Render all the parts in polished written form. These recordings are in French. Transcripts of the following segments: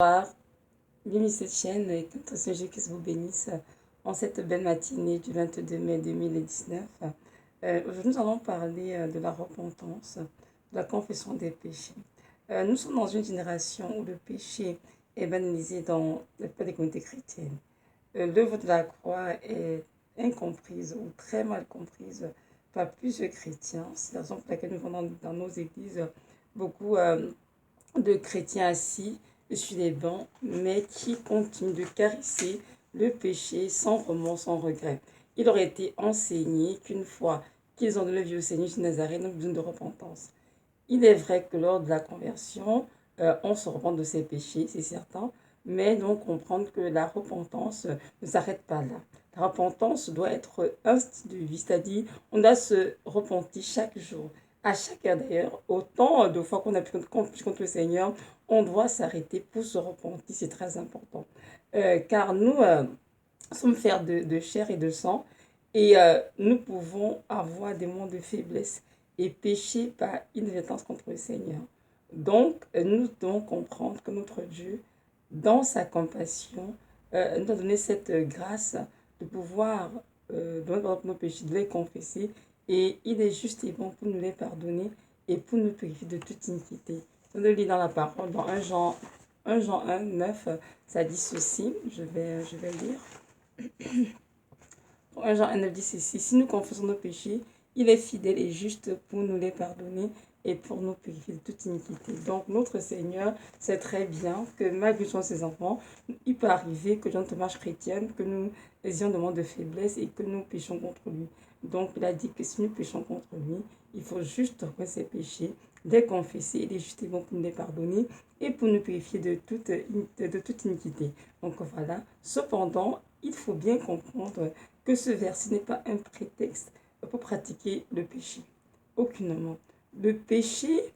Bonsoir, bienvenue sur cette chaîne et que notre Seigneur Jésus vous bénisse en cette belle matinée du 22 mai 2019. Aujourd'hui, nous allons parler de la repentance, de la confession des péchés. Nous sommes dans une génération où le péché est banalisé dans la plupart des communautés chrétiennes. L'œuvre de la croix est incomprise ou très mal comprise par plusieurs chrétiens. C'est la raison pour laquelle nous voyons dans nos églises beaucoup de chrétiens assis sur les bancs, mais qui continuent de caresser le péché sans remords, sans regret. Il aurait été enseigné qu'une fois qu'ils ont donné la vie au Seigneur de Nazareth, ils n'ont besoin de repentance. Il est vrai que lors de la conversion, on se repent de ses péchés, c'est certain, mais donc comprendre que la repentance ne s'arrête pas là. La repentance doit être un style de vie, c'est-à-dire on doit se repentir chaque jour, à chaque heure d'ailleurs. Autant de fois qu'on a pu contre le Seigneur, on doit s'arrêter pour se repentir, c'est très important. Car nous sommes faits de chair et de sang, et nous pouvons avoir des moments de faiblesse et pécher par inadvertance contre le Seigneur. Donc, nous devons comprendre que notre Dieu, dans sa compassion, nous a donné cette grâce de pouvoir donner nos péchés, de les confesser, et il est juste et bon pour nous les pardonner et pour nous purifier de toute iniquité. On le lit dans la parole, dans 1 Jean 1, 9, ça dit ceci, je vais lire. 1 Jean 1, 9 dit ceci, si nous confessons nos péchés, il est fidèle et juste pour nous les pardonner et pour nous purifier de toute iniquité. Donc notre Seigneur sait très bien que malgré nous ses enfants, il peut arriver que dans notre marche chrétienne, que nous ayons des moments de faiblesse et que nous péchons contre lui. Donc il a dit que si nous péchons contre lui, il faut juste reconnaître ses péchés, les confesser, il est juste et bon pour nous les pardonner et pour nous purifier de toute iniquité. Donc voilà. Cependant, il faut bien comprendre que ce verset n'est pas un prétexte pour pratiquer le péché. Aucunement. Le péché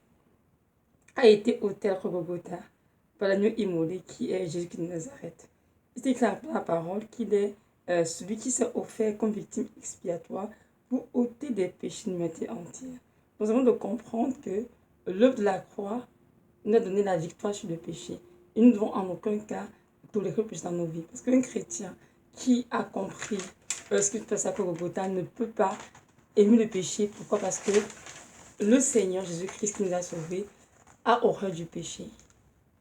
a été ôté à Golgotha par l'agneau immolé qui est Jésus de Nazareth. Il déclare par la parole qu'il est celui qui s'est offert comme victime expiatoire pour ôter des péchés de l'humanité entière. Nous avons de comprendre que l'œuvre de la croix nous a donné la victoire sur le péché. Et nous ne devons en aucun cas tolérer le péché dans nos vies. Parce qu'un chrétien qui a compris ce qui se passe à Golgotha ne peut pas aimer le péché. Pourquoi? Parce que le Seigneur Jésus-Christ qui nous a sauvés a horreur du péché,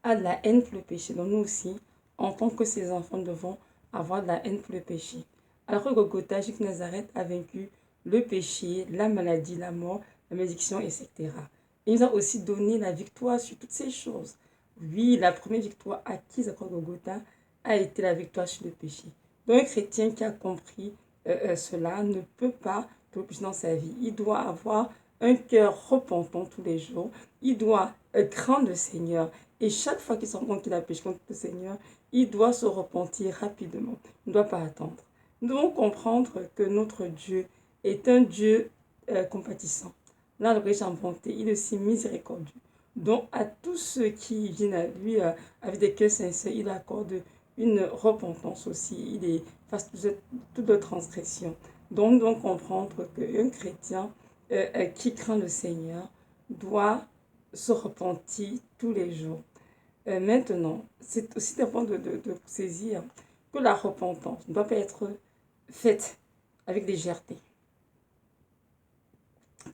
a de la haine pour le péché. Donc nous aussi, en tant que ses enfants, nous devons avoir de la haine pour le péché. Alors que Golgotha, Jésus de Nazareth a vaincu le péché, la maladie, la mort, la malédiction, etc. Il nous a aussi donné la victoire sur toutes ces choses. Oui, la première victoire acquise à Golgotha a été la victoire sur le péché. Donc un chrétien qui a compris cela ne peut pas tout péché dans sa vie. Il doit avoir un cœur repentant tous les jours. Il doit craindre le Seigneur. Et chaque fois qu'il se rend compte qu'il a péché contre le Seigneur, il doit se repentir rapidement. Il ne doit pas attendre. Nous devons comprendre que notre Dieu est un Dieu compatissant. Là, le riche en bonté, il est aussi miséricordieux. Donc, à tous ceux qui viennent à lui avec des cœurs sincères, il accorde une repentance aussi. Il efface toute leur transgression. Donc, nous devons comprendre qu'un chrétien qui craint le Seigneur doit se repentir tous les jours. Maintenant, c'est aussi important de saisir que la repentance ne doit pas être faite avec légèreté.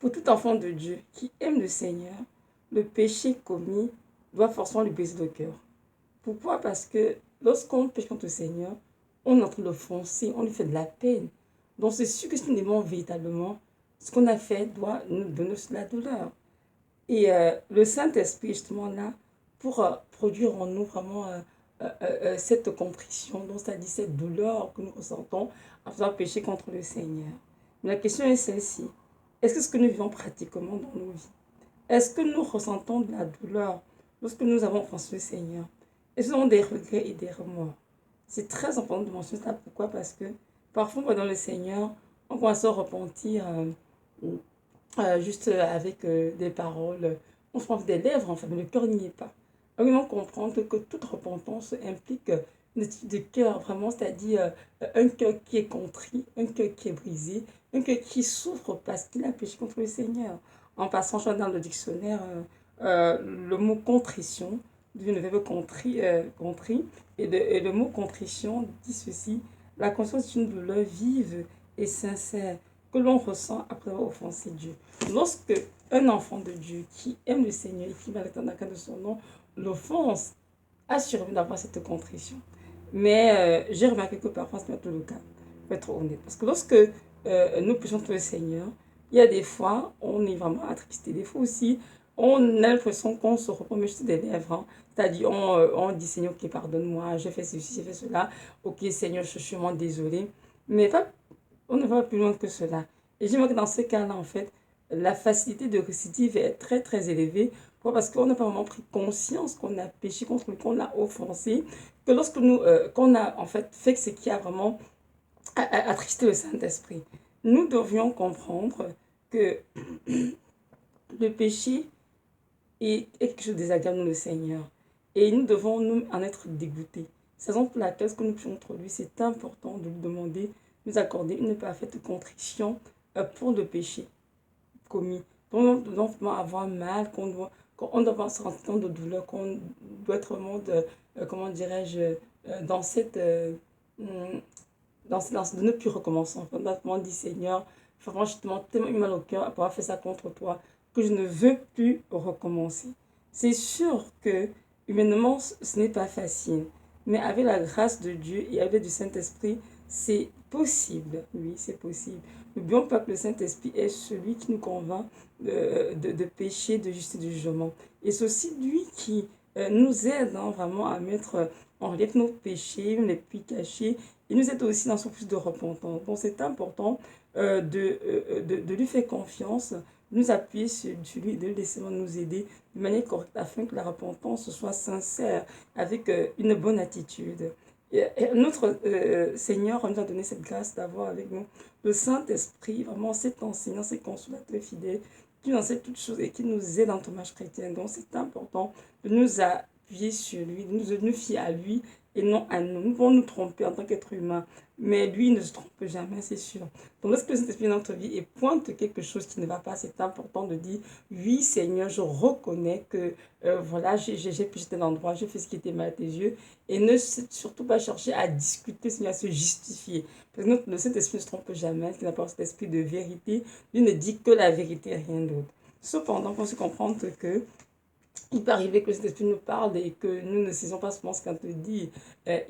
Pour tout enfant de Dieu qui aime le Seigneur, le péché commis doit forcément lui briser le cœur. Pourquoi? Parce que lorsqu'on pêche contre le Seigneur, on est en train de l'offenser, on lui fait de la peine. Donc c'est sûr que si nous aimons véritablement, ce qu'on a fait doit nous donner la douleur. Et le Saint-Esprit, justement, là, pour produire en nous vraiment cette contrition, donc c'est-à-dire cette douleur que nous ressentons en faisant pécher contre le Seigneur. Mais la question est celle-ci. Est-ce que ce que nous vivons pratiquement dans nos vies, est-ce que nous ressentons de la douleur lorsque nous avons offensé le Seigneur? Est-ce que nous avons des regrets et des remords? C'est très important de mentionner ça. Pourquoi? Parce que parfois, dans le Seigneur, on commence à repentir juste avec des paroles. On se prend des lèvres, enfin, mais le cœur n'y est pas. Donc, nous devons comprendre que toute repentance implique une attitude de cœur, vraiment, c'est-à-dire un cœur qui est contrit, un cœur qui est brisé, un cœur qui souffre parce qu'il a péché contre le Seigneur. En passant, je dans le dictionnaire, le mot contrition du verbe contrit, et le mot contrition dit ceci: la conscience est une douleur vive et sincère que l'on ressent après avoir offensé Dieu. Lorsque un enfant de Dieu qui aime le Seigneur et qui va l'éternel de son nom l'offense, assurément d'avoir cette contrition. Mais j'ai remarqué que parfois, ce n'est pas tout le cas, pour être honnête. Parce que lorsque nous prêchons le Seigneur, il y a des fois, on est vraiment attristé. Des fois aussi, on a l'impression qu'on se reprend juste des lèvres. Hein. C'est-à-dire, on dit Seigneur, ok, pardonne-moi, j'ai fait ceci, j'ai fait cela. Ok, Seigneur, je suis vraiment désolé. Mais pas, on ne va pas plus loin que cela. Et j'ai que dans ce cas-là, en fait, la facilité de récidive est très, très élevée. Pourquoi? Parce qu'on n'a pas vraiment pris conscience qu'on a péché contre lui, qu'on a offensé. Que lorsque nous, qu'on a en fait ce qui a vraiment attristé le Saint-Esprit, nous devrions comprendre que le péché est quelque chose de désagréable dans le Seigneur. Et nous devons nous en être dégoûtés. C'est la raison pour laquelle, ce que nous prions contre lui, c'est important de lui demander, de nous accorder une parfaite contrition pour le péché commis. Donc, nous devons vraiment avoir mal, qu'on doit avoir ce sentiment de douleur, qu'on doit être vraiment, comment dirais-je, dans cette... de ne plus recommencer. On doit vraiment dire, Seigneur, vraiment, je tellement eu mal au cœur pour avoir fait ça contre toi, que je ne veux plus recommencer. C'est sûr que, humainement, ce n'est pas facile. Mais avec la grâce de Dieu et avec du Saint-Esprit, c'est possible. Oui, c'est possible. N'oublions pas que le Saint-Esprit est celui qui nous convainc de péché, de justice, de jugement. Et c'est aussi lui qui nous aide vraiment à mettre en relief nos péchés, les puits cachés. Il nous aide aussi dans son plus de repentance. Donc c'est important de lui faire confiance, de nous appuyer sur lui, de lui laisser nous aider de manière correcte afin que la repentance soit sincère, avec une bonne attitude. Et notre Seigneur nous a donné cette grâce d'avoir avec nous le Saint-Esprit, vraiment cet enseignant, cet consolateur fidèle, qui nous enseigne toutes choses et qui nous aide dans notre marche chrétienne. Donc c'est important de nous appuyer sur lui, de nous fier à lui et non à nous. Nous pouvons nous tromper en tant qu'être humain, mais lui ne se trompe jamais, c'est sûr. Donc lorsque le Saint-Esprit est dans notre vie et pointe quelque chose qui ne va pas, c'est important de dire, oui Seigneur, je reconnais que voilà, j'ai péché tel endroit, j'ai fait ce qui était mal à tes yeux, et ne surtout pas chercher à discuter, Seigneur, à se justifier. Parce que le Saint-Esprit ne se trompe jamais, il n'a pas cet esprit de vérité, lui ne dit que la vérité et rien d'autre. Cependant, il faut se comprendre que il peut arriver que cet esprit nous parle et que nous ne saisissons pas souvent ce qu'on te dit.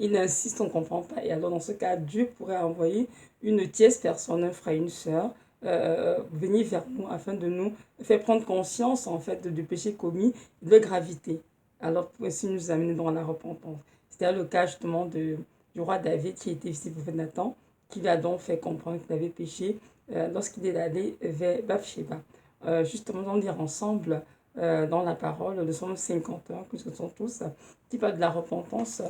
Il insiste, on ne comprend pas. Et alors, dans ce cas, Dieu pourrait envoyer une tierce personne, un frère, une sœur, venir vers nous afin de nous faire prendre conscience, en fait, du péché commis, de gravité. Alors, pour ainsi nous amener dans la repentance. C'était le cas, justement, du roi David qui était visité pour Nathan, qui lui a donc fait comprendre qu'il avait péché lorsqu'il est allé vers Bathsheba. Justement, on va lire ensemble dans la parole, le psaume 51, que ce sont tous, qui parle de la repentance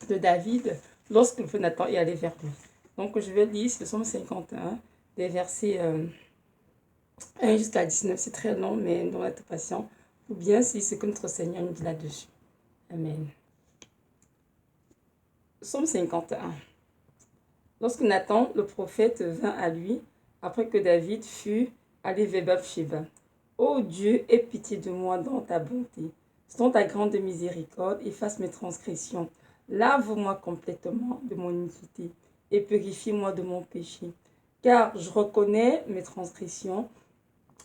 de David lorsque le feu Nathan est allé vers lui. Donc je vais lire le psaume 51, des versets 1 jusqu'à 19. C'est très long, mais nous devons être patients. Ou bien si c'est que notre Seigneur nous dit là-dessus. Amen. Psaume 51. Lorsque Nathan, le prophète, vint à lui, après que David fut allé vers Bathsheba. Ô Dieu, aie pitié de moi dans ta bonté. Selon ta grande miséricorde, efface mes transgressions. Lave-moi complètement de mon iniquité et purifie-moi de mon péché. Car je reconnais mes transgressions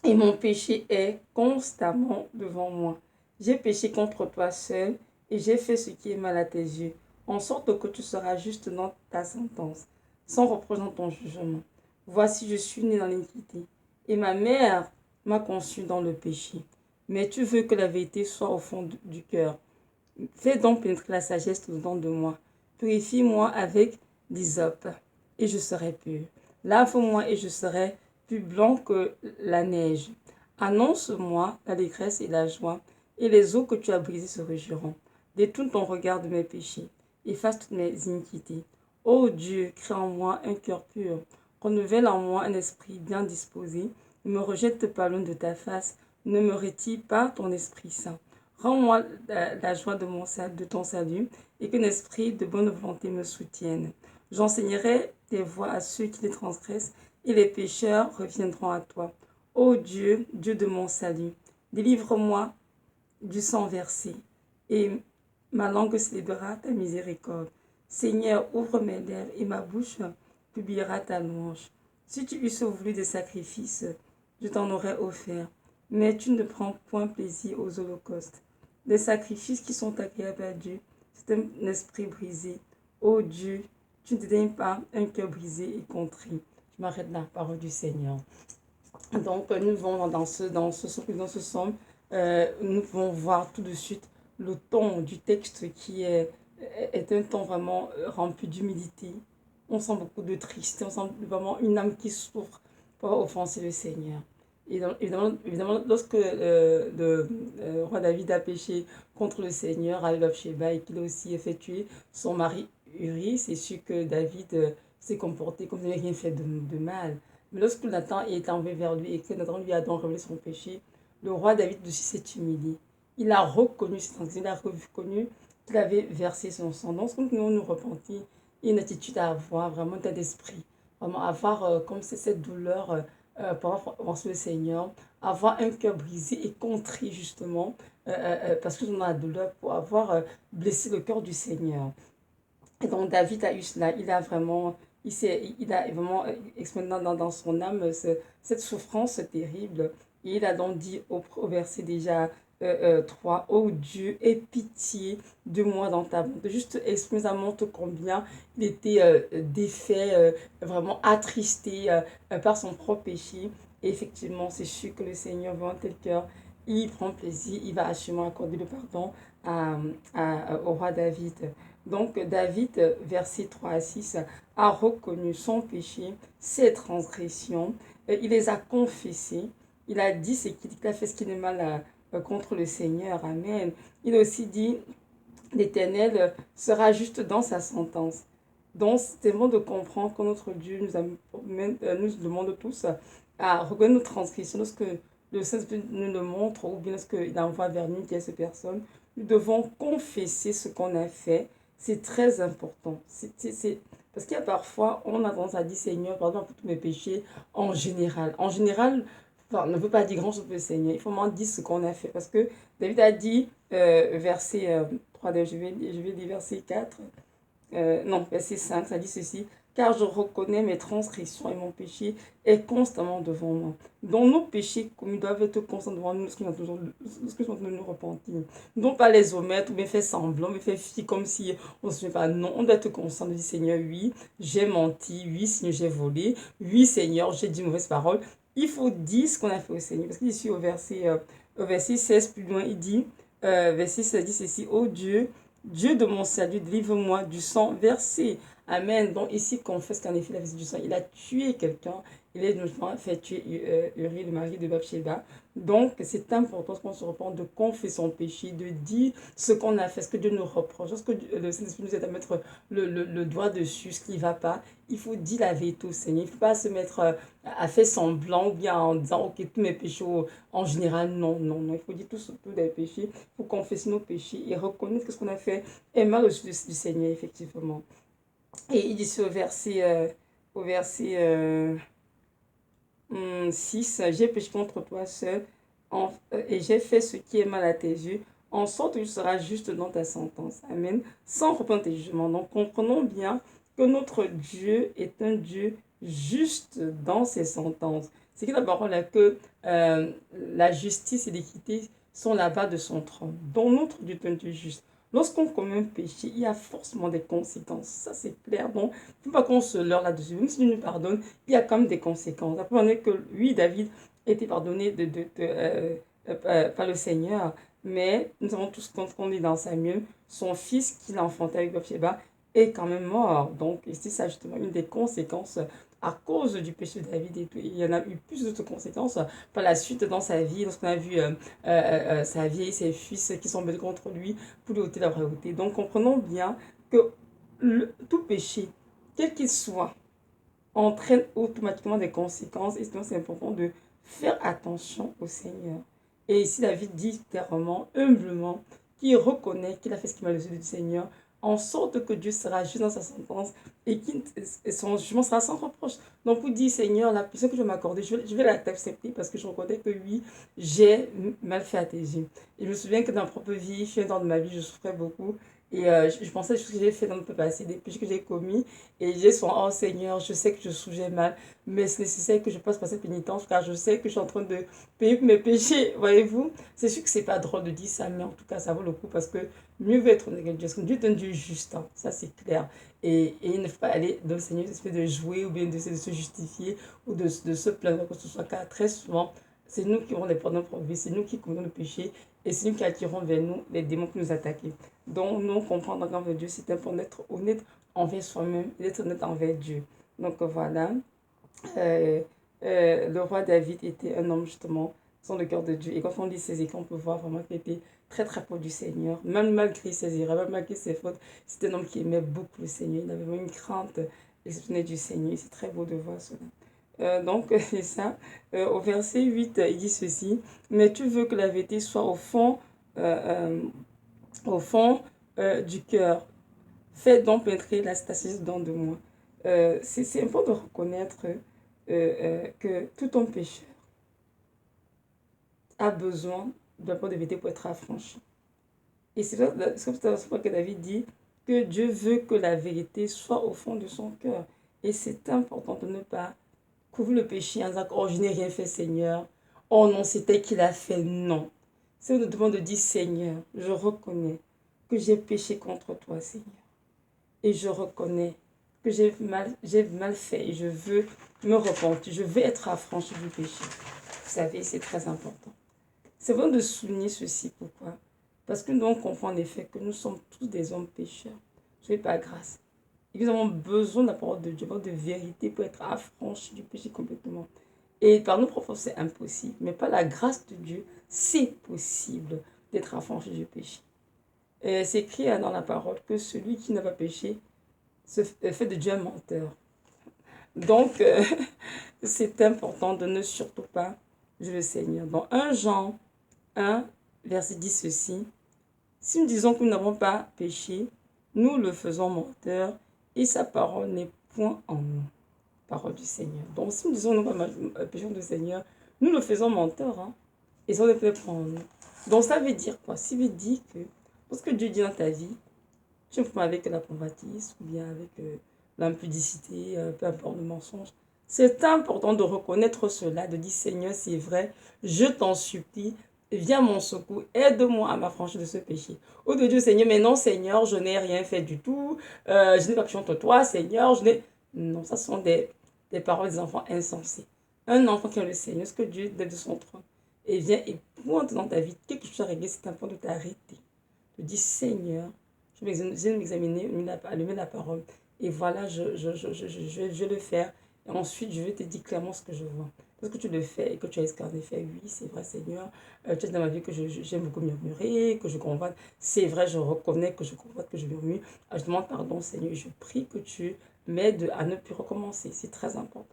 et mon péché est constamment devant moi. J'ai péché contre toi seul et j'ai fait ce qui est mal à tes yeux, en sorte que tu seras juste dans ta sentence, sans reproche dans ton jugement. Voici, je suis né dans l'iniquité et ma mère m'a conçu dans le péché. Mais tu veux que la vérité soit au fond du cœur. Fais donc pénétrer la sagesse au-dedans de moi. Purifie-moi avec l'hysope, et je serai pur. Lave-moi, et je serai plus blanc que la neige. Annonce-moi l'allégresse et la joie, et les eaux que tu as brisées se réjouiront. Détourne ton regard de mes péchés, efface toutes mes iniquités. Ô Dieu, crée en moi un cœur pur, renouvelle en moi un esprit bien disposé. Ne me rejette pas loin de ta face, ne me retire pas ton Esprit Saint. Rends-moi la joie de ton salut et qu'un esprit de bonne volonté me soutienne. J'enseignerai tes voies à ceux qui les transgressent et les pécheurs reviendront à toi. Ô Dieu, Dieu de mon salut, délivre-moi du sang versé. et ma langue célébrera ta miséricorde. Seigneur, ouvre mes lèvres et ma bouche publiera ta louange. Si tu eusses voulu des sacrifices, je t'en aurais offert, mais tu ne prends point plaisir aux holocaustes. Les sacrifices qui sont agréables à Dieu, c'est un esprit brisé. Ô Dieu, tu ne dédaignes pas un cœur brisé et contrit. Je m'arrête là, parole du Seigneur. Donc, nous allons dans ce somme, nous pouvons voir tout de suite le ton du texte qui est un ton vraiment rempli d'humilité. On sent beaucoup de tristesse, on sent vraiment une âme qui souffre pour avoir offensé le Seigneur. Et donc, évidemment, lorsque le roi David a péché contre le Seigneur avec Bathsheba et qu'il a aussi fait tuer son mari Uri, c'est sûr que David s'est comporté comme s'il n'avait rien fait de mal. Mais lorsque Nathan est envoyé vers lui et que Nathan lui a donc révélé son péché, le roi David aussi s'est humilié. Il a reconnu ses transgressions, il a reconnu qu'il avait versé son sang. Donc, quand nous nous repentir, il y a une attitude à avoir, vraiment un état d'esprit. Vraiment avoir comme c'est cette douleur pour avoir avancé le Seigneur, avoir un cœur brisé et contrit justement, parce que nous avons la douleur pour avoir blessé le cœur du Seigneur. Et donc David a eu cela, il a vraiment exprimé dans son âme cette souffrance terrible. Et il a donc dit au verset déjà 3, ô Dieu, aie pitié de moi dans ta bonté. Juste exprimer, ça montre combien il était défait, vraiment attristé par son propre péché. Et effectivement, c'est sûr que le Seigneur veut un tel cœur. Il prend plaisir, il va assurément accorder le pardon au roi David. Donc David, versets 3 à 6, a reconnu son péché, ses transgressions, il les a confessées, il a dit qu'il a fait ce qui est mal contre le Seigneur, amen. Il a aussi dit, l'Éternel sera juste dans sa sentence. Donc c'est bon de comprendre que notre Dieu nous demande tous à reconnaître nos transgressions lorsque le Saint-Esprit nous le montre ou bien lorsqu'il envoie vers nous une tierce personne. Nous devons confesser ce qu'on a fait. C'est très important. Parce qu'il y a parfois, on a tendance à dire Seigneur, pardon pour tous mes péchés en général. En général, enfin, on ne veut pas dire grand-chose pour le Seigneur. Il faut vraiment dire ce qu'on a fait. Parce que David a dit, verset 3, je vais dire verset 4, non, verset 5, ça dit ceci. Car je reconnais mes transgressions et mon péché est constamment devant moi. Donc nos péchés commis doivent être constants devant nous lorsque nous sommes en train de nous repentir. Non pas les omettre ou bien faire semblant, mais faire fi comme si on ne se souvient pas. Non, on doit être constant de dire Seigneur, oui, j'ai menti, oui, Seigneur, j'ai volé, oui, Seigneur, j'ai dit mauvaise parole. Il faut dire ce qu'on a fait au Seigneur. Parce qu'ici au verset 16, plus loin, il dit, verset 16 dit ceci, ô Dieu, Dieu de mon salut, délivre-moi du sang versé. Amen. Donc ici, confesse qu'en effet, il a versé du sang. Il a tué quelqu'un. Il est notamment fait tuer Uri, le mari de Bathsheba. Donc, c'est important qu'on se repente de confesser son péché, de dire ce qu'on a fait, ce que Dieu nous reproche. Lorsque le Saint-Esprit nous aide à mettre le doigt dessus, ce qui ne va pas, il faut dire la vérité au Seigneur. Il ne faut pas se mettre à faire semblant ou bien en disant, ok, tous mes péchés en général, non, non, non. Il faut dire tous les péchés. Il faut confesser nos péchés et reconnaître que ce qu'on a fait est mal au-dessus du Seigneur, effectivement. Et il dit au verset 6, j'ai péché contre toi seul et j'ai fait ce qui est mal à tes yeux, en sorte que tu seras juste dans ta sentence. Amen. Sans reprendre tes jugements. Donc comprenons bien que notre Dieu est un Dieu juste dans ses sentences. C'est que la parole est que la justice et l'équité sont là-bas de son trône. Donc notre Dieu est un Dieu juste. Lorsqu'on commet un péché, il y a forcément des conséquences. Ça, c'est clair. Donc, il ne faut pas qu'on se leurre là-dessus. Même si Dieu nous pardonne, il y a quand même des conséquences. Après, on est que lui, David, était pardonné par le Seigneur. Mais nous avons tous qu'on est dans Samuel, son fils qu'il a enfanté avec Bathsheba est quand même mort. Donc, ici, c'est justement une des conséquences à cause du péché de David et tout. Il y en a eu plus d'autres conséquences par la suite dans sa vie, lorsqu'on a vu sa vie et ses fils qui sont battus contre lui pour lui ôter la royauté. Donc comprenons bien que tout péché, quel qu'il soit, entraîne automatiquement des conséquences et donc c'est important de faire attention au Seigneur. Et ici David dit clairement, humblement, qu'il reconnaît qu'il a fait ce qui m'a le du Seigneur, en sorte que Dieu sera juste dans sa sentence et son jugement sera sans reproche. Donc, vous dites, Seigneur, la puissance que je vais m'accorder, je vais l'accepter parce que je reconnais que oui, j'ai mal fait à tes yeux. Et je me souviens que dans ma propre vie, je suis dans de ma vie, je souffrais beaucoup. Et je pensais à ce que j'ai fait dans le passé, des péchés que j'ai commis. Et j'ai son oh Seigneur, je sais que je souffrais mal, mais c'est nécessaire que je passe par cette pénitence car je sais que je suis en train de payer pour mes péchés. Voyez-vous, c'est sûr que c'est pas drôle de dire ça, mais en tout cas, ça vaut le coup parce que mieux vaut être honnête avec Dieu. Parce que Dieu est un Dieu juste, hein, ça c'est clair. Et il ne faut pas aller dans le Seigneur, de jouer ou bien de se justifier ou de se plaindre que ce soit, car très souvent, c'est nous qui aurons les problèmes pour vie, c'est nous qui commettons le péché et c'est nous qui attirons vers nous les démons qui nous attaquent. Donc, nous comprendre qu'envers Dieu, c'est important d'être honnête envers soi-même et d'être honnête envers Dieu. Donc, voilà. Le roi David était un homme justement sans le cœur de Dieu. Et quand on lit ses écrits, on peut voir vraiment qu'il était très très proche du Seigneur. Même malgré ses erreurs, même malgré ses fautes, c'était un homme qui aimait beaucoup le Seigneur. Il avait vraiment une crainte exceptionnelle du Seigneur. C'est très beau de voir cela. Donc, c'est ça. Au verset 8, il dit ceci. Mais tu veux que la vérité soit euh, au fond du cœur. Fais donc pénétrer la sagesse dans de moi. C'est important de reconnaître que tout ton pécheur a besoin d'un point de vérité pour être affranchi. Et c'est pour ça que David dit que Dieu veut que la vérité soit au fond de son cœur. Et c'est important de ne pas couvrir le péché en disant oh je n'ai rien fait Seigneur. Oh non, c'était qu'il a fait. Non. C'est une demande de dire Seigneur, je reconnais que j'ai péché contre toi Seigneur. Et je reconnais que j'ai mal fait et je veux me repentir. Je veux être affranchi du péché. Vous savez, c'est très important. C'est bon de souligner ceci. Pourquoi? Parce que nous devons comprendre en effet que nous sommes tous des hommes pécheurs. Ce n'est pas grâce. Et nous avons besoin de la parole de Dieu, de vérité pour être affranchis du péché complètement. Et par nos propres, c'est impossible. Mais par la grâce de Dieu, c'est possible d'être affranchi du péché. C'est écrit dans la parole que celui qui n'a pas péché fait de Dieu un menteur. Donc, c'est important de ne surtout pas jouer le Seigneur. Dans 1 Jean 1, verset 10 ceci, si nous disons que nous n'avons pas péché, nous le faisons menteur et sa parole n'est point en nous. Parole du Seigneur. Donc, si nous disons que nous n'avons pas péché du Seigneur, nous le faisons menteur. Hein, et ça ne peut pas en nous. Donc, ça veut dire quoi? Ça veut dire que lorsque Dieu dit dans ta vie, tu ne fais pas avec la convoitise ou bien avec l'impudicité, peu importe le mensonge. C'est important de reconnaître cela, de dire Seigneur, c'est vrai, je t'en supplie, viens à mon secours, aide-moi à m'affranchir de ce péché. Ou de Dieu, Seigneur, mais non, Seigneur, je n'ai rien fait du tout, je n'ai pas péché contre toi, Seigneur, je n'ai... Non, ça sont des paroles des enfants insensés. Un enfant qui a le Seigneur, ce que Dieu donne de son trône, et vient et pointe dans ta vie quelque chose à régler, c'est important de t'arrêter. De dire Seigneur, je vais m'examiner, allumer la parole. Et voilà, je vais le faire. Et ensuite, je vais te dire clairement ce que je vois. Parce que tu le fais et que tu as en effet, oui, c'est vrai, Seigneur. Tu as dans ma vie que j'aime beaucoup murmurer, que je convoite. C'est vrai, je reconnais que je convoite, que je murmure. Je demande pardon, Seigneur. Je prie que tu m'aides à ne plus recommencer. C'est très important.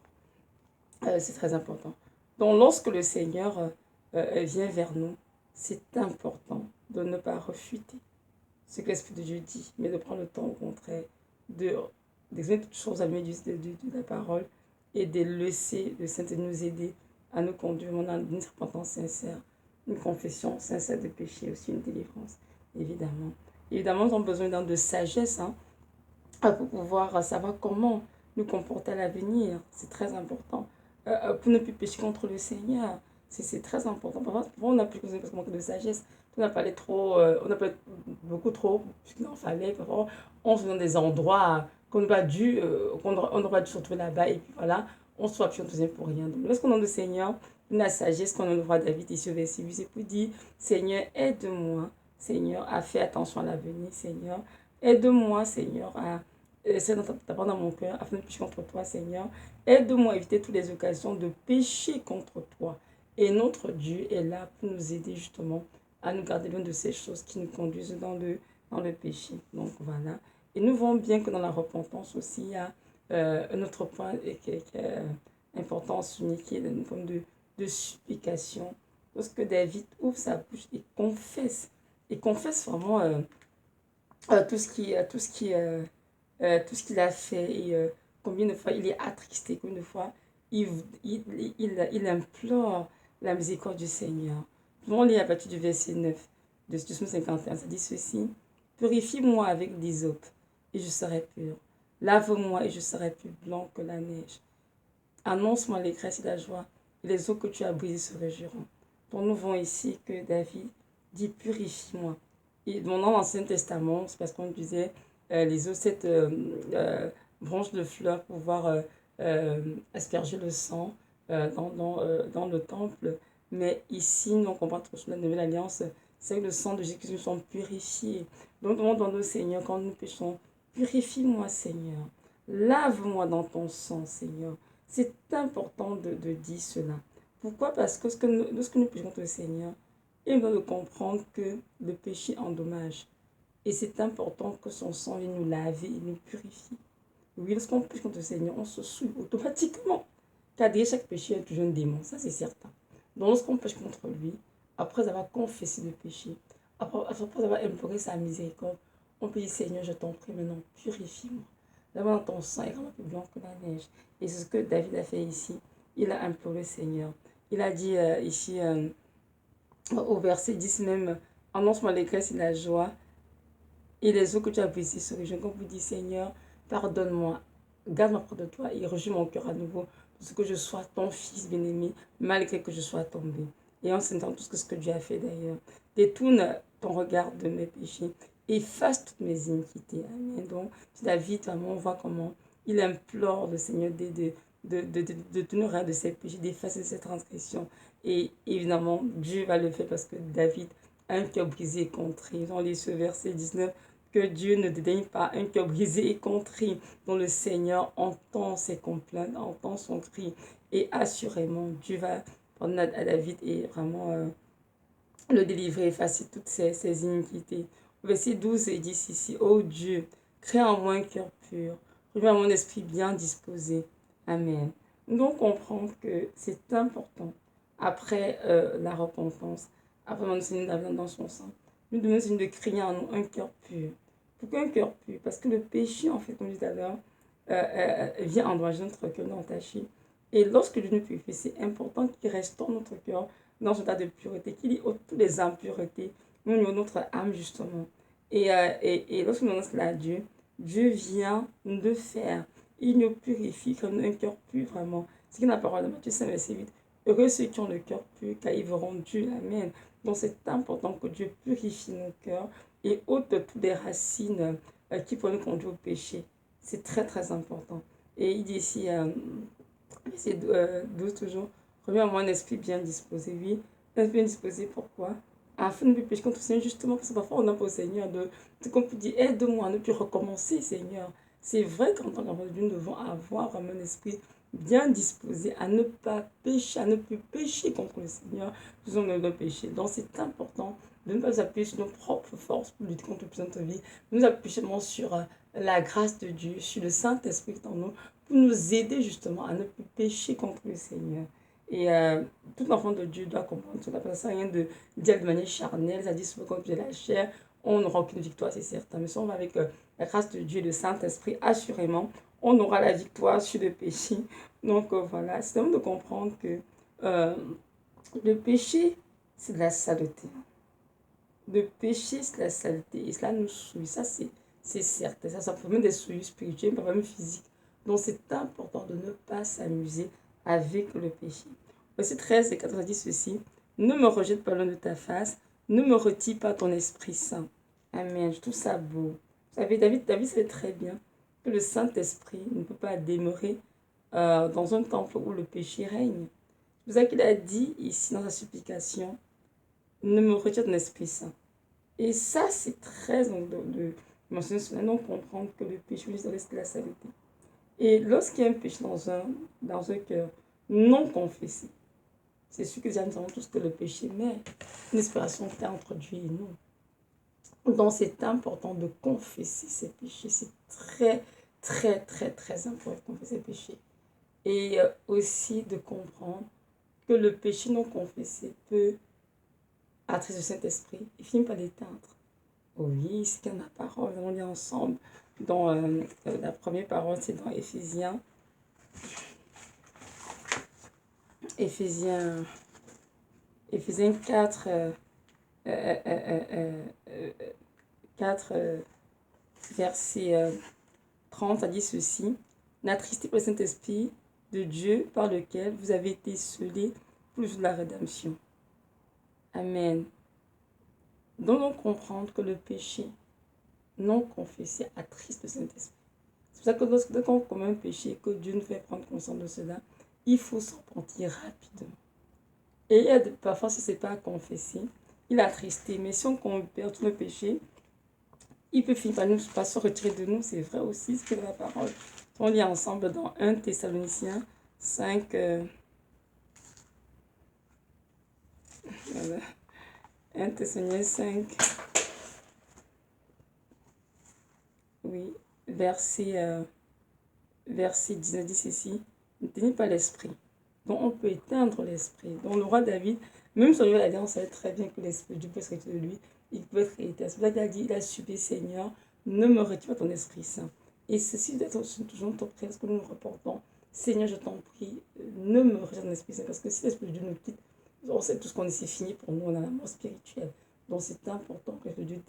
C'est très important. Donc, lorsque le Seigneur vient vers nous, c'est important de ne pas refuter ce que l'Esprit de Dieu dit, mais de prendre le temps au contraire d'examiner toutes choses à lumière de la parole et de laisser le Saint nous aider à nous conduire dans une repentance sincère, une confession sincère de péché, aussi une délivrance, évidemment. Évidemment, nous avons besoin de sagesse pour pouvoir savoir comment nous comporter à l'avenir. C'est très important. Pour ne plus pécher contre le Seigneur. C'est très important. Parfois, on n'a plus besoin parce qu'on manque de sagesse. On n'a pas allé trop, on n'a pas beaucoup trop, puisqu'il en fallait. Parfois, on se met dans des endroits qu'on n'a pas dû, qu'on n'aurait pas dû se retrouver là-bas. Et puis voilà, on se soit plus enthousiasme pour rien. Donc, lorsqu'on a le Seigneur, la sagesse qu'on a le roi David ici au verset 8, c'est pour dire Seigneur, aide-moi, Seigneur, à faire attention à l'avenir, Seigneur. Aide-moi, Seigneur, à c'est dans ta part dans mon cœur, afin de pécher contre toi, Seigneur. Aide-moi à éviter toutes les occasions de pécher contre toi. Et notre Dieu est là pour nous aider justement à nous garder loin de ces choses qui nous conduisent dans le péché. Donc voilà. Et nous voyons bien que dans la repentance aussi, il y a un autre point qui est important à souligner, qui est une forme de supplication. Lorsque David ouvre sa bouche et confesse vraiment tout ce qu'il a fait et combien de fois il est attristé, combien de fois il, il implore la miséricorde du Seigneur. On lit à partir du verset 9 de Psaume 51, ça dit ceci: Purifie-moi avec l'hysope et je serai pur. Lave-moi et je serai plus blanc que la neige. Annonce-moi les grâces et la joie, et les eaux que tu as brisées se réjouiront. Donc nous voyons ici que David dit purifie-moi. Et dans l'Ancien Testament, c'est parce qu'on disait les eaux, cette branche de fleurs pour pouvoir asperger le sang dans le temple. Mais ici, nous comparons sur la Nouvelle Alliance, c'est que le sang de Jésus nous sommes purifiés. Donc, nous demandons au Seigneur, quand nous péchons, purifie-moi, Seigneur. Lave-moi dans ton sang, Seigneur. C'est important de dire cela. Pourquoi? Parce que lorsque nous péchons contre le Seigneur, il doit comprendre que le péché endommage. Et c'est important que son sang vienne nous laver et nous purifier. Oui, lorsqu'on pêche contre le Seigneur, on se souille automatiquement. Car derrière chaque péché, il y a toujours un démon. Ça, c'est certain. Donc, lorsqu'on pêche contre lui, après avoir confessé le péché, après avoir imploré sa miséricorde, on peut dire: Seigneur, je t'en prie maintenant, purifie-moi. D'abord, dans ton sang est vraiment plus blanc que la neige. Et c'est ce que David a fait ici. Il a imploré le Seigneur. Il a dit ici, au verset 10 même: Annonce-moi les grâces et la joie, et les eaux que tu as brisées se réjouissent. Comme vous dites: Seigneur, pardonne-moi, garde-moi près de toi et rejouis mon cœur à nouveau, pour ce que je sois ton fils bien-aimé, malgré que je sois tombé. Et en sentant tout ce que Dieu a fait d'ailleurs. Détourne ton regard de mes péchés, efface toutes mes iniquités. Amen. Donc, David, vraiment, on voit comment il implore le Seigneur de tenir de ses péchés, d'effacer ses transgressions. Et évidemment, Dieu va le faire parce que David a un cœur brisé et contrit. On lit ce verset 19, que Dieu ne dédaigne pas un cœur brisé et contrit, dont le Seigneur entend ses complaintes, entend son cri. Et assurément, Dieu va prendre à David et vraiment le délivrer, effacer toutes ses iniquités. Verset 12 il dit ici: Ô Dieu, crée en moi un cœur pur, remets mon esprit bien disposé. Amen. Donc, comprendre que c'est important, après la repentance, après mon Seigneur dans son sang, nous devons de créer en nous un cœur pur. Pourquoi un cœur pur? Parce que le péché, en fait, comme je disais tout à l'heure, vient endommager notre cœur, nous entacher. Et lorsque Dieu nous purifie, c'est important qu'il restaure notre cœur dans un état de pureté, qu'il y ait toutes les impuretés au niveau de notre âme, justement. Et lorsque nous demandons cela à Dieu, Dieu vient nous le faire. Il nous purifie comme un cœur pur, vraiment. C'est ce que la parole de Matthieu 5, verset 8. Heureux ceux qui ont le cœur pur, car ils verront Dieu. Amen. Donc c'est important que Dieu purifie nos cœurs et ôte toutes les racines qui pourraient nous conduire au péché. C'est très, très important. Et il dit ici, c'est 12 toujours: Remets-moi un esprit bien disposé. Oui, un esprit bien disposé, pourquoi? Afin de ne plus pécher contre le Seigneur, justement, parce que parfois on a pour le Seigneur comme tu dis, aide-moi à ne plus recommencer, Seigneur. C'est vrai qu'en tant qu'enfant de Dieu, nous devons avoir vraiment un esprit bien disposé à ne pas pécher, à ne plus pécher contre le Seigneur, nous sommes dans le péché. Donc c'est important de ne pas appuyer sur nos propres forces pour lutter contre notre vie, nous appuyer sur la grâce de Dieu, sur le Saint-Esprit en nous, pour nous aider justement à ne plus pécher contre le Seigneur. Et tout enfant de Dieu doit comprendre cela, parce que ça rien de dire de manière charnelle, ça dit souvent contre la chair, on n'aura aucune victoire, c'est certain. Mais si on va avec la grâce de Dieu et le Saint-Esprit, assurément, on aura la victoire sur le péché. Donc voilà, c'est vraiment de comprendre que euh, le péché, c'est de la saleté. Le péché, c'est de la saleté. Et cela nous souille. Ça, c'est certain. Ça peut même des souilles spirituelles, pas même physiques. Donc, c'est important de ne pas s'amuser avec le péché. Verset 13 et 14 dit ceci: Ne me rejette pas loin de ta face, ne me retire pas ton Esprit Saint. Amen. Je trouve ça beau. Vous savez, David savait très bien que le Saint-Esprit ne peut pas demeurer dans un temple où le péché règne. C'est pour ça qu'il a dit ici dans sa supplication: Ne me retire ton Esprit Saint. Et ça, c'est très de mentionner cela, non comprendre que le péché reste la saleté. Et lorsqu'il y a un péché dans un cœur non confessé, c'est sûr que nous savons tous que le péché met une séparation claire entre Dieu et nous. Donc c'est important de confesser ces péchés. C'est très, très, très, très important de confesser ces péchés. Et aussi de comprendre que le péché non confessé peut attirer le Saint-Esprit et finir par l'éteindre. Oui, c'est dans la parole, on lit ensemble. Dans la première parole, c'est dans Éphésiens, Éphésiens 4, euh, euh, euh, euh, 4 verset 30, a dit ceci. N'attristez pas le Saint-Esprit de Dieu par lequel vous avez été scellés pour le jour de la rédemption. Amen. Donnons comprendre que le péché non confessé attriste le Saint-Esprit. C'est pour ça que lorsqu'on commet un péché, que Dieu nous fait prendre conscience de cela, il faut s'en repentir rapidement. Et parfois, si ce n'est pas confessé, il a attristé. Mais si on perd tout le péché, il peut finir par se retirer de nous. C'est vrai aussi ce que la parole. On lit ensemble dans 1 Thessaloniciens 5. 1 Thessaloniciens 5. Oui, verset 19 dit ceci. Ne tenez pas l'esprit, dont on peut éteindre l'esprit. Donc le roi David, même sur lui, on savait très bien que l'esprit de Dieu peut se retirer de lui. Il peut être éteint. C'est pour ça qu'il a dit, il a supplié, Seigneur, ne me retire pas ton Esprit Saint. Et ceci d'être toujours notre prière, ce que nous nous reportons. Seigneur, je t'en prie, ne me retire ton Esprit Saint. Parce que si l'Esprit de Dieu nous quitte, on sait tout ce qu'on est, c'est fini pour nous, on a la mort spirituelle. Donc c'est important que l'Esprit de Dieu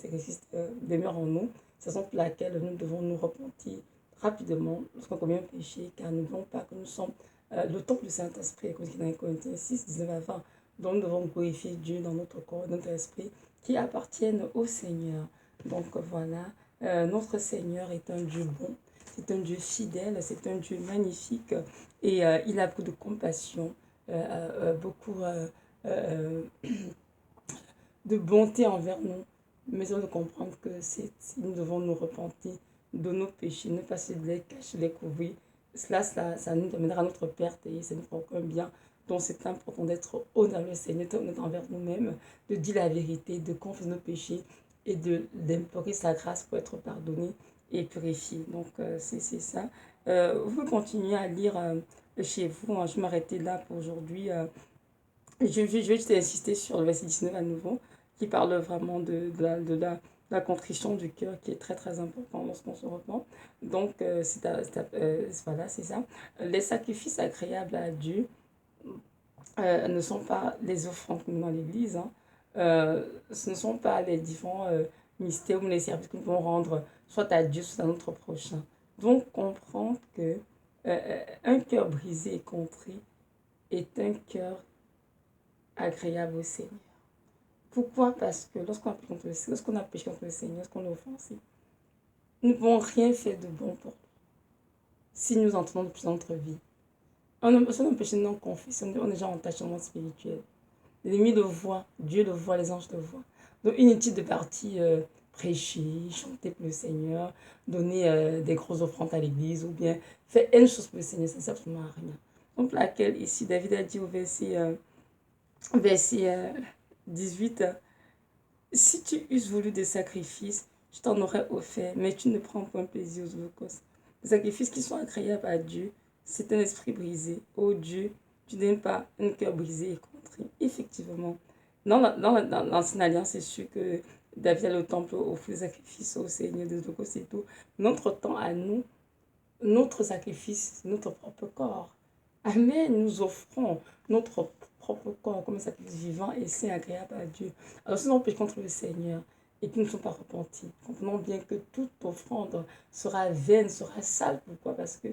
demeure en nous. C'est la raison pour laquelle nous devons nous repentir rapidement lorsqu'on commet un péché, car nous ne voulons pas que nous sommes le temple du Saint-Esprit, comme dit dans Corinthiens 6, 19 à 20. Donc nous devons glorifier Dieu dans notre corps, dans notre esprit, qui appartiennent au Seigneur. Donc voilà, notre Seigneur est un Dieu bon, c'est un Dieu fidèle, c'est un Dieu magnifique, et il a beaucoup de compassion, beaucoup de bonté envers nous. Mais on doit comprendre que nous devons nous repentir de nos péchés, ne pas se les cacher, les couvrir. Ça nous amènera à notre perte et ça ne fera aucun bien. Donc c'est important d'être honnête avec le Seigneur, d'être honnête envers nous-mêmes, de dire la vérité, de confesser nos péchés et d'implorer sa grâce pour être pardonné et purifié. Donc c'est ça. Vous pouvez continuer à lire chez vous. Hein. Je vais m'arrêter là pour aujourd'hui. Je vais juste insister sur le verset 19 à nouveau, qui parle vraiment de la contrition du cœur, qui est très très important lorsqu'on se repent. Donc, voilà, c'est ça. Les sacrifices agréables à Dieu ne sont pas les offrandes que nous dans l'Église. Hein. Ce ne sont pas les différents mystères ou les services que nous pouvons rendre soit à Dieu, soit à notre prochain. Donc, comprendre que un cœur brisé et contrit est un cœur agréable au Seigneur. Pourquoi? Parce que lorsqu'on a péché contre le Seigneur, lorsqu'on l'a offensé, nous ne pouvons rien faire de bon pour nous si nous entrons de plus dans notre vie. On a un péché non confessé, on est déjà en tâchement spirituel. L'ennemi le voit, Dieu le voit, les anges le voient. Donc inutile de partir prêcher, chanter pour le Seigneur, donner des grosses offrandes à l'église ou bien faire une chose pour le Seigneur, ça ne sert absolument à rien. Donc laquelle ici David a dit au verset 18, si tu eusses voulu des sacrifices, je t'en aurais offert, mais tu ne prends point plaisir aux holocaustes. Les sacrifices qui sont agréables à Dieu, c'est un esprit brisé. Oh Dieu, tu n'aimes pas un cœur brisé et contrit. Effectivement, dans l'Ancienne Alliance, c'est sûr que David allait au temple offrir des sacrifices au Seigneur, des holocaustes et tout. Notre temps à nous, notre sacrifice, notre propre corps. Amen. Nous offrons notre propre corps comme un sacrifice vivant et saint agréable à Dieu. Alors si nous péchons contre le Seigneur et que nous ne sommes pas repentis, comprenons bien que toute offrande sera vaine, sera sale. Pourquoi? Parce que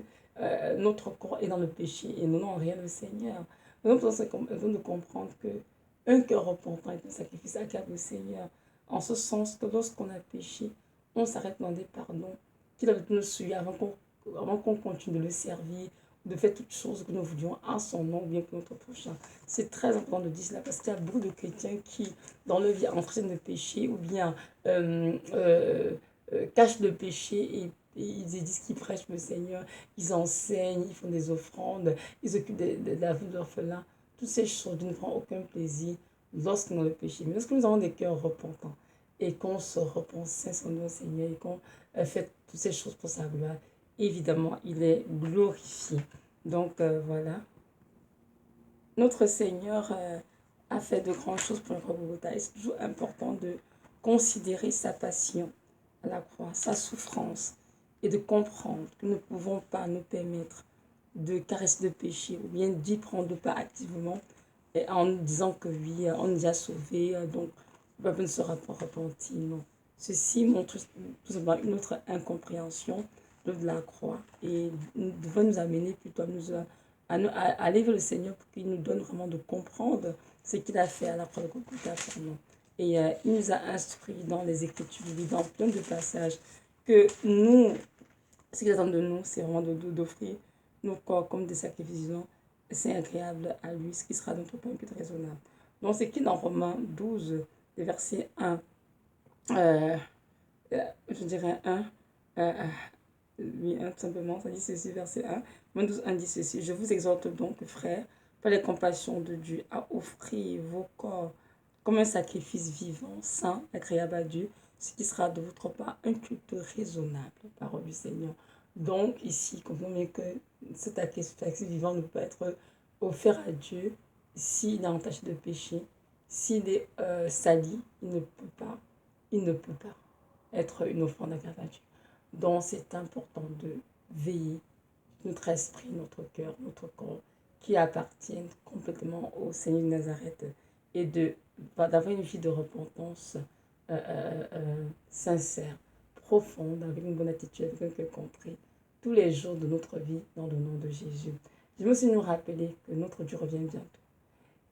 notre corps est dans le péché et nous n'avons rien au Seigneur. Nous avons besoin de comprendre que un cœur repentant est un sacrifice agréable au Seigneur. En ce sens que lorsqu'on a péché, on s'arrête dans des pardons qu'il a nous suivre avant qu'on continue de le servir, de faire toutes choses que nous voulions à son nom, bien que notre prochain. C'est très important de dire cela parce qu'il y a beaucoup de chrétiens qui, dans leur vie, entraînent le péché ou bien cachent le péché et ils disent qu'ils prêchent le Seigneur, ils enseignent, ils font des offrandes, ils s'occupent de la vie de l'orphelin. Toutes ces choses ne prennent aucun plaisir lorsque nous avons le péché. Mais lorsque nous avons des cœurs repentants et qu'on se repent sincèrement au Seigneur et qu'on fait toutes ces choses pour sa gloire, évidemment, il est glorifié. Donc voilà. Notre Seigneur a fait de grandes choses pour le Golgotha. Et c'est toujours important considérer sa passion à la croix, sa souffrance, et de comprendre que nous ne pouvons pas nous permettre de caresser le péché ou bien d'y prendre part activement et en disant que oui, on nous a sauvés, donc le peuple ne sera pas repenti. Non. Ceci montre tout simplement une autre incompréhension de la croix et devrait nous amener plutôt à aller vers le Seigneur pour qu'il nous donne vraiment de comprendre ce qu'il a fait à la croix de Golgotha pour nous. Et il nous a instruit dans les Écritures, dans plein de passages, que nous, ce qu'il attend de nous, c'est vraiment d'offrir nos corps comme des sacrifices vivants, c'est agréable à lui, ce qui sera notre pain plus raisonnable. Donc, c'est qui dans Romains 12, verset 1, je dirais 1, oui, 1 tout simplement, ça dit ceci, verset 1, Romains 12, 1 dit ceci, je vous exhorte donc, frères, par les compassions de Dieu, à offrir vos corps comme un sacrifice vivant, saint, agréable à Dieu, ce qui sera de votre part un culte raisonnable, parole du Seigneur. Donc, ici, comprenons bien que cet sacrifice vivant ne peut pas être offert à Dieu s'il est entaché de péché, s'il est sali, il ne peut pas être une offrande agréable à Dieu. Donc, c'est important de veiller notre esprit, notre cœur, notre corps, qui appartiennent complètement au Seigneur de Nazareth et d'avoir une vie de repentance sincère, profonde, avec une bonne attitude, avec un cœur compris, tous les jours de notre vie dans le nom de Jésus. Je veux aussi nous rappeler que notre Dieu revient bientôt.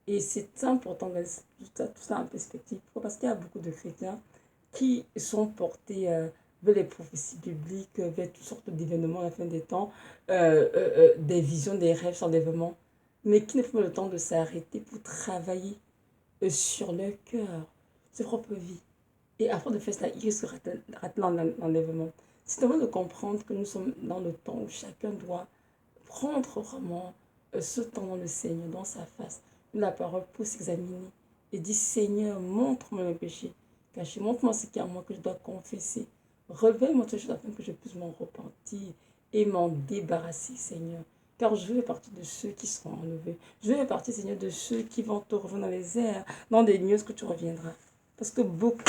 Et c'est important de mettre tout ça en perspective. Pourquoi? Parce qu'il y a beaucoup de chrétiens qui sont portés vers les prophéties bibliques, vers toutes sortes d'événements à la fin des temps, des visions, des rêves sur l'événement, mais qui ne font pas le temps de s'arrêter pour travailler sur leur cœur, ses propres vies. Et afin de faire cela, il risque de rater l'enlèvement. C'est vraiment de comprendre que nous sommes dans le temps où chacun doit prendre vraiment ce temps dans le Seigneur, dans sa face, la parole pour s'examiner et dire Seigneur, montre-moi mes péchés cachés, montre-moi ce qu'il y a en moi que je dois confesser. Révèle-moi toutes choses afin que je puisse m'en repentir et m'en débarrasser, Seigneur. Car je veux partie de ceux qui seront enlevés. Je veux partie, Seigneur, de ceux qui vont te rejoindre dans les airs, dans des nuages que tu reviendras. Parce que beaucoup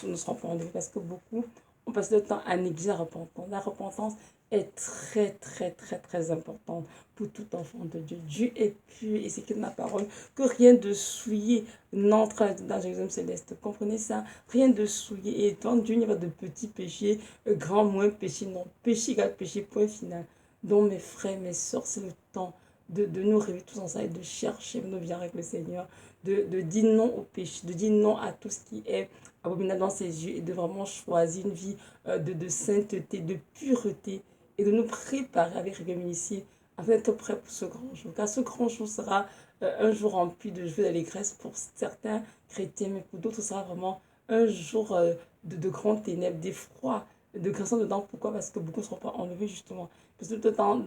ne seront pas enlevés, parce que beaucoup ont passé le temps à négliger la repentance. La repentance est très, très, très, très importante pour tout enfant de Dieu. Dieu est pur et c'est écrit dans la parole que rien de souillé n'entre dans Jérusalem céleste. Comprenez ça? Rien de souillé. Et dans Dieu, il n'y a pas de petits péchés, grand, moins péché. Non, péché égale péché, point final. Donc, mes frères, mes sœurs, c'est le temps de nous réveiller tous ensemble et de chercher nos vies avec le Seigneur, de dire non au péché, de dire non à tout ce qui est abominable dans ses yeux et de vraiment choisir une vie de sainteté, de pureté et de nous préparer avec régularité afin d'être prêts pour ce grand jour. Car ce grand jour sera un jour rempli de joie et d'allégresse pour certains chrétiens, mais pour d'autres, ce sera vraiment un jour de grandes ténèbres, d'effroi, de grinçant dedans. Pourquoi? Parce que beaucoup ne seront pas enlevés, justement. Parce que tout le temps,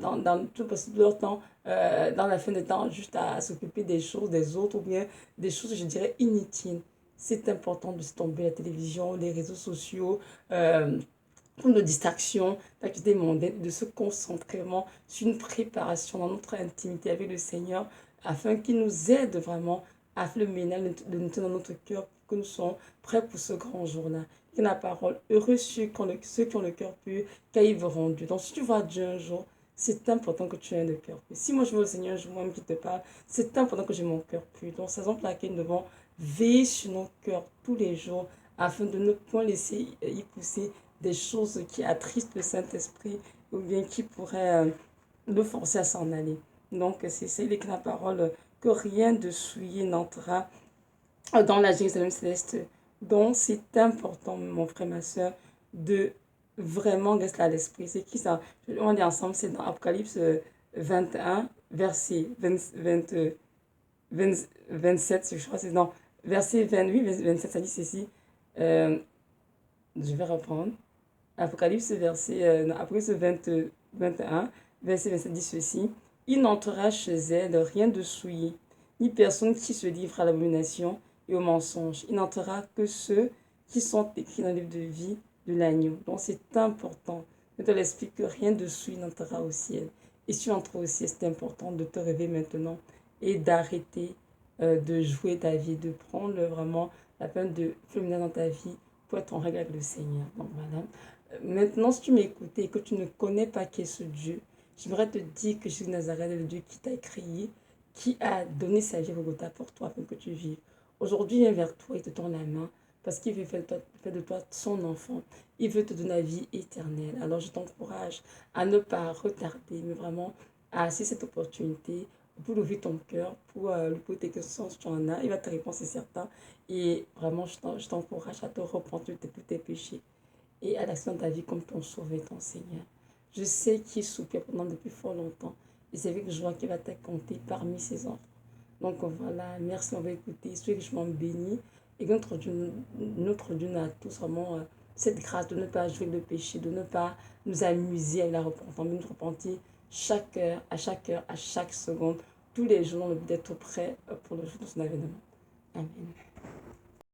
tout leur temps, dans la fin des temps, juste à s'occuper des choses des autres ou bien des choses, je dirais, inutiles. C'est important de se tomber la télévision, les réseaux sociaux, de distraction, d'activités mondaines, de se concentrer vraiment sur une préparation dans notre intimité avec le Seigneur afin qu'il nous aide vraiment à faire le ménage de nous dans notre cœur pour que nous soyons prêts pour ce grand jour-là. Et la parole, heureux ceux qui ont le cœur pur, car ils verront Dieu. Donc si tu vois Dieu un jour, c'est important que tu aies le cœur pur. Si moi je vois le Seigneur un jour, moi-même qui te parle, c'est important que j'ai mon cœur pur. Donc c'est la raison pour laquelle nous devons veiller sur nos cœurs tous les jours afin de ne point laisser y pousser des choses qui attristent le Saint-Esprit ou bien qui pourraient le forcer à s'en aller. Donc, c'est la parole que rien de souillé n'entrera dans la Jérusalem céleste. Donc, c'est important, mon frère, ma soeur, de vraiment rester à l'esprit. C'est qui ça? On dit ensemble, c'est dans Apocalypse 21, verset 27, je crois, c'est dans verset 28, 27, ça dit ceci. Je vais reprendre. Apocalypse, Apocalypse 21, verset 27 dit ceci. Il n'entrera chez elle rien de souillé, ni personne qui se livre à l'abomination et au mensonge. Il n'entrera que ceux qui sont écrits dans le livre de vie de l'agneau. Donc c'est important de te l'expliquer que rien de souillé n'entrera au ciel. Et si tu entres au ciel, c'est important de te réveiller maintenant et d'arrêter de jouer ta vie, de prendre vraiment la peine de faire dans ta vie pour être en règle avec le Seigneur. Donc voilà. Maintenant, si tu m'écoutes et que tu ne connais pas qui est ce Dieu, j'aimerais te dire que Jésus de Nazareth est le Dieu qui t'a créé, qui a donné sa vie au Golgotha pour toi, afin que tu vives. Aujourd'hui, il vient vers toi, il te tend la main, parce qu'il veut faire de toi son enfant. Il veut te donner la vie éternelle. Alors je t'encourage à ne pas retarder, mais vraiment à saisir cette opportunité pour ouvrir ton cœur, pour lui poser tes questions si tu en as. Il va te répondre, c'est certain. Et vraiment, je t'encourage à te repentir de tous tes péchés et à l'action de ta vie comme ton sauveur et ton Seigneur. Je sais qu'il soupire pendant depuis fort longtemps et c'est avec joie qu'il va te compter parmi ses enfants. Donc voilà, merci d'avoir écouté, soyez richement bénis et que notre Dieu nous a tous vraiment cette grâce de ne pas jouer le péché, de ne pas nous amuser avec la repentance, mais nous repentir chaque heure, à chaque seconde, tous les jours, d'être prêts pour le jour de son avènement. Amen.